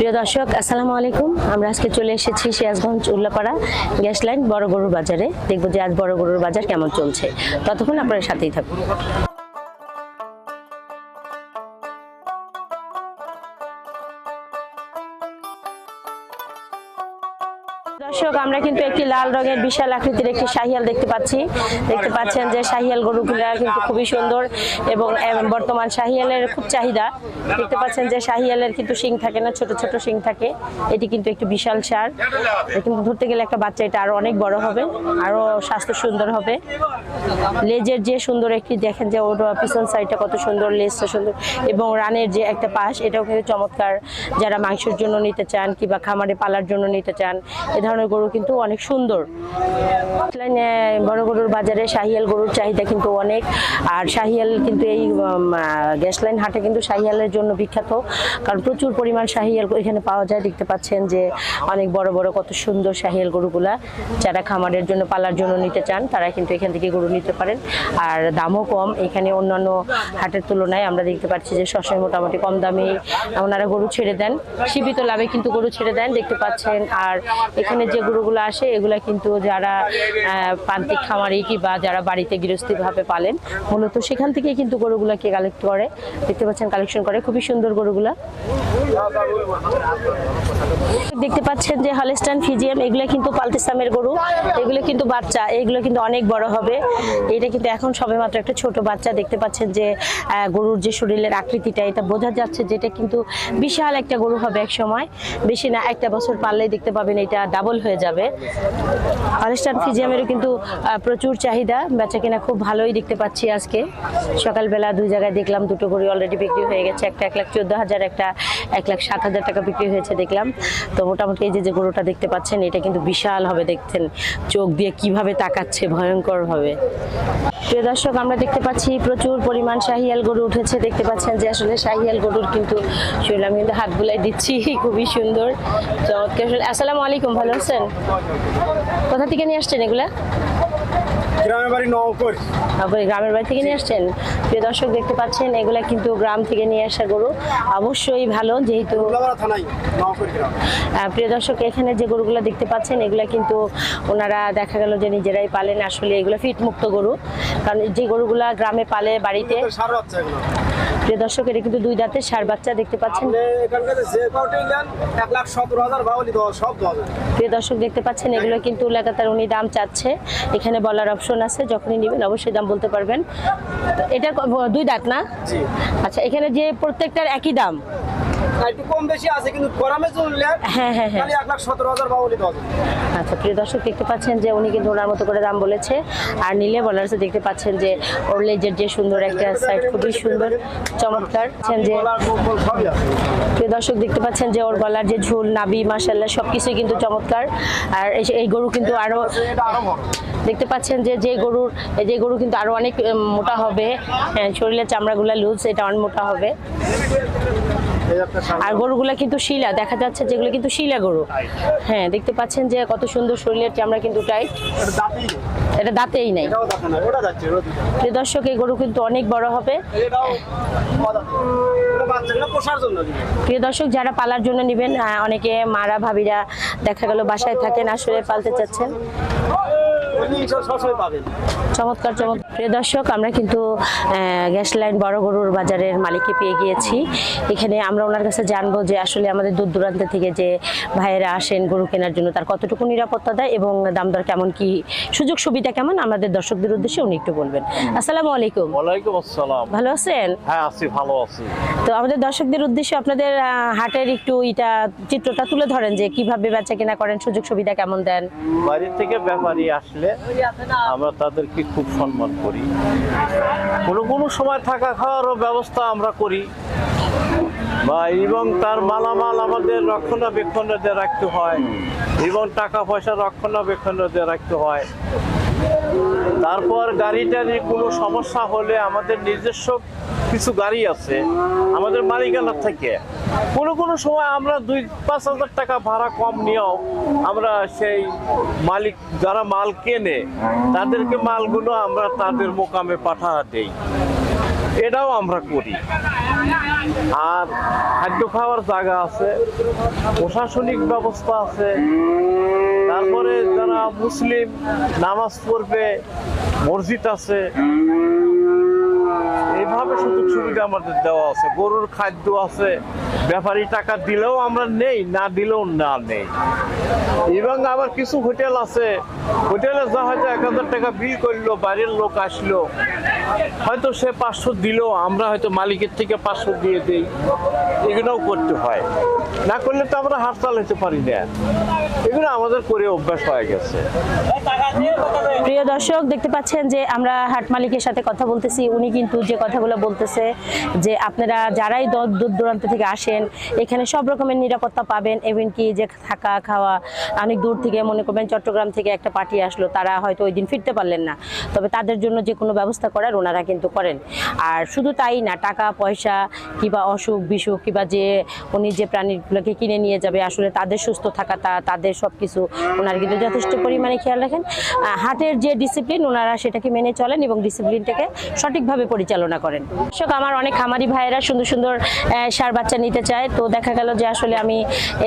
প্রিয় দর্শক আসসালামু আলাইকুম। আমরা আজকে চলে এসেছি সিরাজগঞ্জ উল্লাপাড়া গ্যাস লাইন বড় গরুর বাজারে। দেখবো যে আজ বড় গরুর বাজার কেমন চলছে। ততক্ষণ আপনারা সাথেই থাকুন। দর্শক আমরা কিন্তু একটি লাল রঙের বিশাল আকৃতির একটি শাহিয়াল দেখতে পাচ্ছেন যে শাহিয়াল গরুগুলা কিন্তু খুবই সুন্দর এবং বর্তমান শাহিয়ালের খুব চাহিদা। দেখতে পাচ্ছেন যে শাহিয়ালের কিন্তু শিং থাকে না, ছোট ছোট শিং থাকে। এটি কিন্তু একটি বিশাল সার, কিন্তু ধরতে গেলে একটা বাচ্চা এটা আরো অনেক বড় হবে, আরো স্বাস্থ্য সুন্দর হবে। লেজের যে সুন্দর একটি দেখেন যে ওর পিছন সাইডটা কত সুন্দর, লেজটা সুন্দর এবং রানের যে একটা পাশ এটাও কিন্তু চমৎকার। যারা মাংসের জন্য নিতে চান কিংবা খামারে পালার জন্য নিতে চান এ ধরনের গরু কিন্তু অনেক সুন্দর। বড় গরুর বাজারে শাহিয়াল গরুর চাহিদা কিন্তু অনেক। আর শাহিয়াল কিন্তু এই গ্যাস লাইন হাটে কিন্তু শাহিয়ালের জন্য বিখ্যাত, কারণ প্রচুর পরিমাণ শাহিয়াল এখানে পাওয়া যায়। দেখতে পাচ্ছেন যে অনেক বড় বড় কত সুন্দর শাহিয়াল গরুগুলা। যারা খামারের জন্য পালার জন্য নিতে চান তারা কিন্তু এখান থেকে গরু নিতে পারেন। আর দামও কম এখানে অন্যান্য হাটের তুলনায়। আমরা দেখতে পাচ্ছি যে সবসময় মোটামুটি কম দামে ওনারা গরু ছেড়ে দেন, সীমিত লাভে কিন্তু গরু ছেড়ে দেন, দেখতে পাচ্ছেন। আর এখানে যে গরুগুলো আসে এগুলা কিন্তু যারা প্রান্তিক খামারি কিংবা যারা বাড়িতে গৃহস্থীভাবে পালেন মূলত সেখান থেকে কিন্তু গরুগুলাকে কালেক্ট করে। দেখতে পাচ্ছেন কালেকশন করে, খুবই সুন্দর গরুগুলা। দেখতে পাচ্ছেন যে হলস্টাইন ফ্রিজিয়ান, এগুলো কিন্তু পালতেসামের গরু, এগুলো কিন্তু বাচ্চা, এগুলো কিন্তু অনেক বড় হবে। এটা কিন্তু এখন সবেমাত্র একটা ছোট বাচ্চা। দেখতে পাচ্ছেন যে গরুর যে শরীরের আকৃতিটা এটা বোঝা যাচ্ছে যেটা কিন্তু বিশাল একটা গরু হবে এক সময়। বেশি না, একটা বছর পারলেই দেখতে পাবেন এটা ডাবল হয়ে যাবে। হলস্টাইন ফ্রিজিয়ামেরও কিন্তু প্রচুর চাহিদা, বেচা কিনা খুব ভালোই দেখতে পাচ্ছি। আজকে সকালবেলা দুই জায়গায় দেখলাম দুটো গরু অলরেডি বিক্রি হয়ে গেছে। একটা 1,14,000, একটা 1,07,000 টাকা বিক্রি হয়েছে দেখলাম। তো মোটামুটি এই যে গরুটা দেখতে পাচ্ছেন এটা কিন্তু বিশাল হবে। দেখছেন চোখ দিয়ে কিভাবে তাকাচ্ছে, ভয়ঙ্কর ভাবে। প্রিয় দর্শক আমরা দেখতে পাচ্ছি প্রচুর পরিমাণ শাহিয়াল গরু উঠেছে। দেখতে পাচ্ছেন যে আসলে শাহিয়াল গরুর কিন্তু শরীর, আমি কিন্তু হাত বুলাই দিচ্ছি, খুবই সুন্দর চমৎকার। আসসালামু আলাইকুম, ভালো আছেন? কোথা থেকে নিয়ে আসছেন এগুলা? গ্রামের বাড়ি নওকর। গ্রামের বাড়ি থেকে নিয়ে আসছেন। প্রিয় দর্শক দেখতে পাচ্ছেন এগুলা কিন্তু গ্রাম থেকে নিয়ে আসা গরু, অবশ্যই ভালো যেহেতু। প্রিয় দর্শক এখানে যে গরুগুলা দেখতে পাচ্ছেন এগুলা কিন্তু ওনারা দেখা গেল যে নিজেরাই পালেন। আসলে এগুলো ফিট মুক্ত গরু, কারণ যে গরুগুলা গ্রামে পালে বাড়িতে। প্রিয় দর্শক এটা কিন্তু দুই দাঁতের ষাঁড় বাচ্চা দেখতে পাচ্ছেন। প্রিয় দর্শক দেখতে পাচ্ছেন এগুলো কিন্তু লাগাতার উনি দাম চাচ্ছে, এখানে বলার অপশন আছে, যখনই নেবেন অবশ্যই দাম বলতে পারবেন। এটা দুই দাঁত না? আচ্ছা, এখানে যে প্রত্যেকটার একই দাম? একটু কম বেশি আছে, কিন্তু গরমে চললে হ্যাঁ হ্যাঁ হ্যাঁ 1,17,000 বাউলি দাও। আচ্ছা প্রিয় দর্শক দেখতে পাচ্ছেন যে উনি কিন্তু ওনার মতো করে দাম বলেছে। আর নিলে বলার আছে, দেখতে পাচ্ছেন যে ওর লেজের যে সুন্দর একটা সাইড, খুবই সুন্দর চমৎকার। যে প্রিয় দর্শক দেখতে পাচ্ছেন যে ওর গলার যে ঝুল, নাভি, মাশাআল্লাহ সবকিছুই কিন্তু চমৎকার। আর এই গরু কিন্তু আরো দেখতে পাচ্ছেন যে গরু কিন্তু আরো অনেক মোটা হবে, শরীরের চামড়াগুলা লুজ, এটা অনেক মোটা হবে। আর গরুগুলা কিন্তু শিলা দেখা যাচ্ছে, যেগুলো কিন্তু শিলা গরু। হ্যাঁ দেখতে পাচ্ছেন যে কত সুন্দর শরীরের চামড়া কিন্তু টাইট, এটা দাঁতেই নাই। প্রিয় দর্শক এই গরু কিন্তু অনেক বড় হবে। প্রিয় দর্শক যারা পালার জন্য নেবেন, অনেকে মারা ভাবিরা দেখা গেল বাসায় থাকেন, আসলে পালতে চাচ্ছেন, চমৎকার চমৎকার। প্রিয় দর্শক আমরা কিন্তু গ্যাস লাইন বড় গরুর বাজারের মালিককে পেয়ে গিয়েছি। এখানে আমরা ওনার কাছে জানবো যে আসলে আমাদের দূর দূরান্ত থেকে যে ভাইয়েরা আসেন গরু কেনার জন্য তার কতটুকু নিরাপত্তা দেয় এবং দাম দর কেমন, কি সুযোগ সুবিধা কেমন, আমাদের দর্শকদের উদ্দেশ্যে উনি একটু বলবেন। আসসালামু আলাইকুম। ওয়ালাইকুম আসসালাম। ভালো আছেন? হ্যাঁ আছি, ভালো আছি। তো আমাদের দর্শকদের উদ্দেশ্যে আপনাদের হাটের একটু চিত্রটা তুলে ধরেন যে কিভাবে বেচা কেনা করেন, সুযোগ সুবিধা কেমন দেন। বাড়ি থেকে ব্যাপারী আসলে আমরা তাদেরকে খুব সম্মান করি, কোনো সময় থাকা খাওয়ারও ব্যবস্থা আমরা করি এবং তার মালামাল আমাদের রক্ষণাবেক্ষণে রাখতে হয় এবং টাকা পয়সা রক্ষণাবেক্ষণে রাখতে হয়। তারপর গাড়িটার কোনো সমস্যা হলে আমাদের নিজস্ব কিছু গাড়ি আছে আমাদের মালিকানা থেকে, কোনো সময় আমরা 2-5 হাজার টাকা ভাড়া কম নিয়েও আমরা সেই মালিক যারা মাল কেনে তাদেরকে মালগুলো আমরা তাদের মোকামে পাঠা দেই, এটাও আমরা করি। আর খাদ্য খাওয়ার জায়গা আছে, প্রশাসনিক ব্যবস্থা আছে, তারপরে যারা মুসলিম নামাজ পড়বে মসজিদ আছে, এইভাবে সুযোগ সুবিধা আমাদের দেওয়া আছে। গরুর খাদ্য আছে, ব্যাপারী টাকা দিলেও আমরা নেই, না দিলেও না নেই। এবং আবার কিছু হোটেল আছে, হোটেলে যা হয়তো 1000 টাকা বিল করলো, বাইরের লোক আসলো, হয়তো সে 500 দিলেও আমরা হয়তো মালিকের থেকে 500 দিয়ে দিই, এগুলোও করতে হয়। না করলে তো আমরা হারতাল হতে পারি না। এগুলো আমাদের করে অভ্যাস হয়ে গেছে। প্রিয় দর্শক, দেখতে পাচ্ছেন যে আমরা হাট মালিকের সাথে কথা বলতেছি। উনি কিন্তু যে কথাগুলো বলতেছে যে আপনারা যারাই দূর দূরান্ত থেকে আসেন এখানে সব রকমের নিরাপত্তা পাবেন। এমনকি যে থাকা খাওয়া, অনেক দূর থেকে মনে করবেন চট্টগ্রাম থেকে একটা পার্টি আসলো, তারা হয়তো ওই দিন ফিরতে পারলেন না, তবে তাদের জন্য যে কোনো ব্যবস্থা করার ওনারা কিন্তু করেন। আর শুধু তাই না, টাকা পয়সা কিংবা অসুখ বিসুখ কিংবা যে উনি যে প্রাণীগুলোকে কিনে নিয়ে যাবে আসলে তাদের সুস্থ থাকা, তাদের সব কিছু ওনারা কিন্তু যথেষ্ট পরিমাণে খেয়াল রাখেন। হাটের যে ডিসিপ্লিন ওনারা সেটাকে মেনে চলেন এবং ডিসিপ্লিনটাকে সঠিকভাবে পরিচালনা করেন। দর্শক, আমার অনেক খামারি ভাইয়েরা সুন্দর সুন্দর ষাঁড় বাচ্চা নিতে চায়, তো দেখা গেল যে আসলে আমি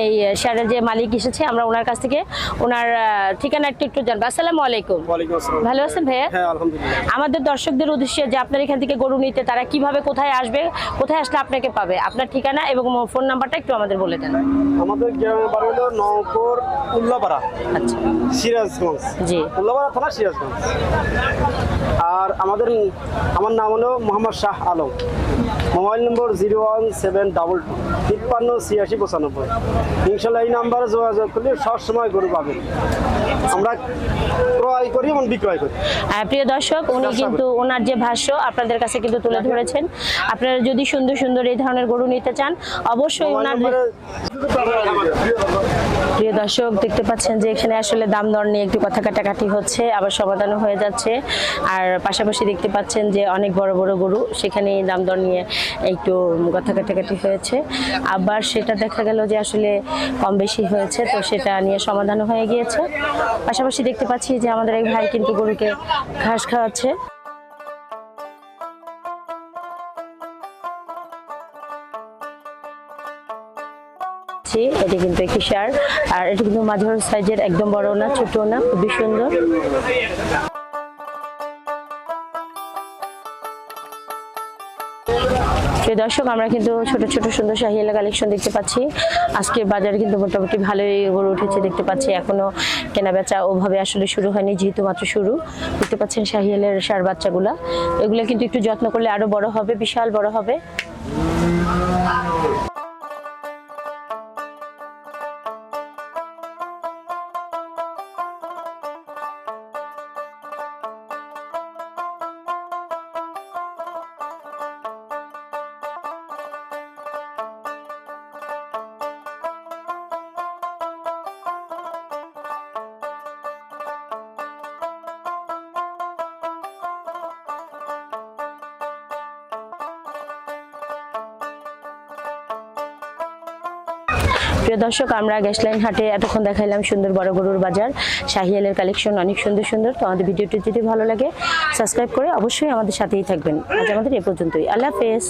এই ষাঁড়ের যে মালিক এসেছে, আমরা ওনার কাছ থেকে ওনার ঠিকানা একটু জানবো। আসসালামু আলাইকুম। ওয়ালাইকুম আসসালাম। ভালো আছেন ভাইয়া? হ্যাঁ, আলহামদুলিল্লাহ। আমাদের দর্শকদের উদ্দেশ্যে যে আপনার এখান থেকে গরু নিতে তারা কিভাবে কোথায় আসবে, কোথায় আসলে আপনাকে পাবে, আপনার ঠিকানা এবং ফোন নাম্বারটা একটু আমাদের বলে দেন। আমাদের গ্রামের বাড়ি হলো নওকর উল্লাপাড়া, আচ্ছা, সিরাজগঞ্জ। জি। উল্লাপাড়া থানা, সিরাজগঞ্জ। আর আমার নাম হলো মোহাম্মদ শাহ আলম। Mobile number 01752538695। ইনশাল্লাহ এই নাম্বারে যোগাযোগ করলে সবসময় গরু পাবেন। আমরা ক্রয় করি এবং বিক্রয় করি। প্রিয় দর্শক, উনি কিন্তু ওনার যে ভাষ্য আপনাদের কাছে কিন্তু তুলে ধরেছেন। আপনারা যদি সুন্দর সুন্দর এই ধরনের গরু নিতে চান অবশ্যই ওনার। প্রিয় দর্শক, দেখতে পাচ্ছেন যে এখানে আসলে দাম দর নিয়ে একটু কথা কাটাকাটি হচ্ছে, আবার সমাধানও হয়ে যাচ্ছে। আর পাশাপাশি দেখতে পাচ্ছেন যে অনেক বড় বড় গরু, সেখানে দাম দর নিয়ে একটু কথা কাটাকাটি হয়েছে। আবার সেটা দেখা গেল যে আসলে কম বেশি হয়েছে, তো সেটা নিয়ে সমাধানও হয়ে গিয়েছে। পাশাপাশি দেখতে পাচ্ছি যে আমাদের এক ভাই কিন্তু গরুকে ঘাস খাওয়াচ্ছে। এটি কিন্তু একটি ষাঁড়, আর এটি কিন্তু মাঝারি সাইজের, একদম বড় না ছোট না, খুবই সুন্দর। দর্শক, আমরা কিন্তু ছোট ছোট সুন্দর শাহিওয়ালা কালেকশন দেখতে পাচ্ছি। আজকে বাজারে কিন্তু মোটামুটি ভালোই গরু উঠেছে দেখতে পাচ্ছি। এখনো কেনা বেচা ওভাবে আসলে শুরু হয়নি, যেহেতু মাত্র শুরু। দেখতে পাচ্ছেন শাহিওয়ালের ষাঁড় বাচ্চাগুলা, এগুলো কিন্তু একটু যত্ন করলে আরো বড় হবে, বিশাল বড় হবে। প্রিয় দর্শক, আমরা গ্যাসলাইন হাটে এতক্ষণ দেখাইলাম সুন্দর বড় গরুর বাজার, শাহিওয়ালের কালেকশন অনেক সুন্দর সুন্দর। তো আমাদের ভিডিওটি যদি ভালো লাগে সাবস্ক্রাইব করে অবশ্যই আমাদের সাথেই থাকবেন। আজ আমাদের এ পর্যন্তই। আল্লাহ হাফেজ।